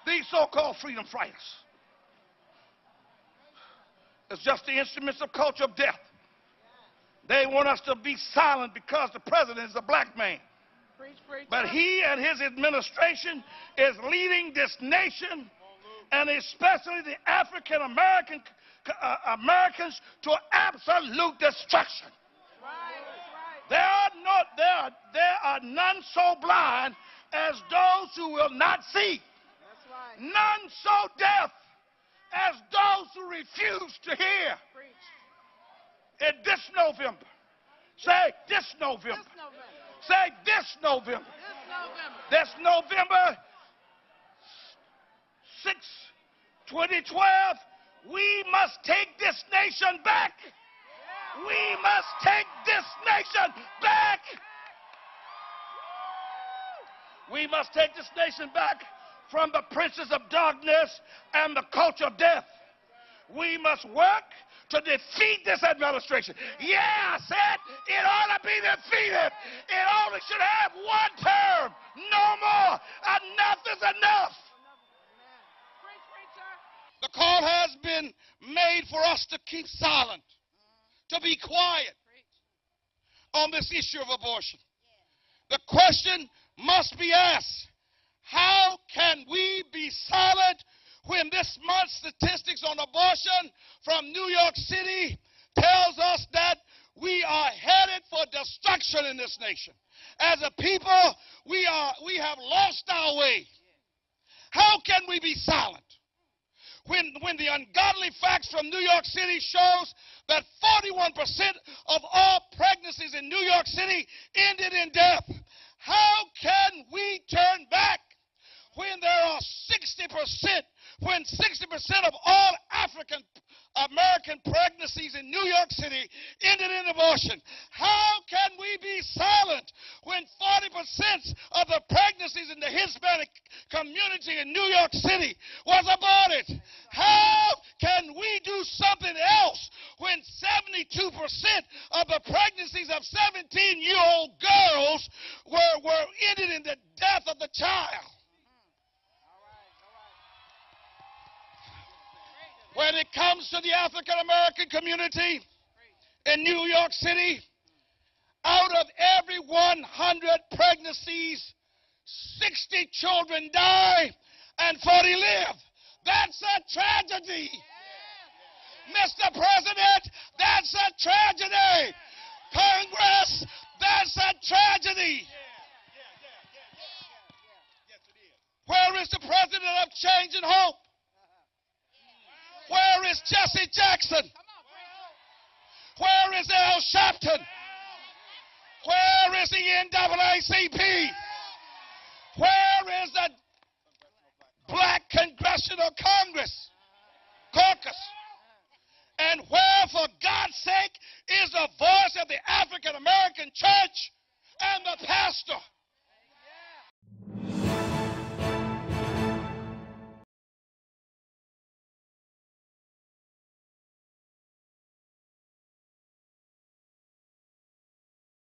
These so-called freedom fighters. It's just the instruments of culture of death. They want us to be silent because the president is a black man. But he and his administration is leading this nation, and especially the African Americans, to absolute destruction. There are none so blind as those who will not see. None so deaf as those who refuse to hear. And this November, say this November, say this November, this November 6, 2012, we must take this nation back. We must take this nation back. We must take this nation back from the princes of darkness and the culture of death. We must work to defeat this administration. Yeah, I said it ought to be defeated. It only should have one term, no more. Enough is enough. The call has been made for us to keep silent, to be quiet on this issue of abortion. The question must be asked, how can we be silent when this month's statistics on abortion from New York City tells us that we are headed for destruction in this nation? As a people, we have lost our way. How can we be silent when the ungodly facts from New York City shows that 41% of all pregnancies in New York City ended in death? How can we turn back when there are 60%, when 60% of all African American pregnancies in New York City ended in abortion? How can we be silent when 40% of the pregnancies in the Hispanic community in New York City was aborted? How can we do something else when 72% of the pregnancies of 17-year-old girls were ended in the death of the child? When it comes to the African American community in New York City, out of every 100 pregnancies, 60 children die and 40 live. That's a tragedy. Mr. President, that's a tragedy. Congress, that's a tragedy. Where is the president of Change and Hope? Where is Jesse Jackson? Where is Al Sharpton? Where is the NAACP? Where is the Black Congressional Caucus? And where, for God's sake, is the voice of the African American church and the pastor?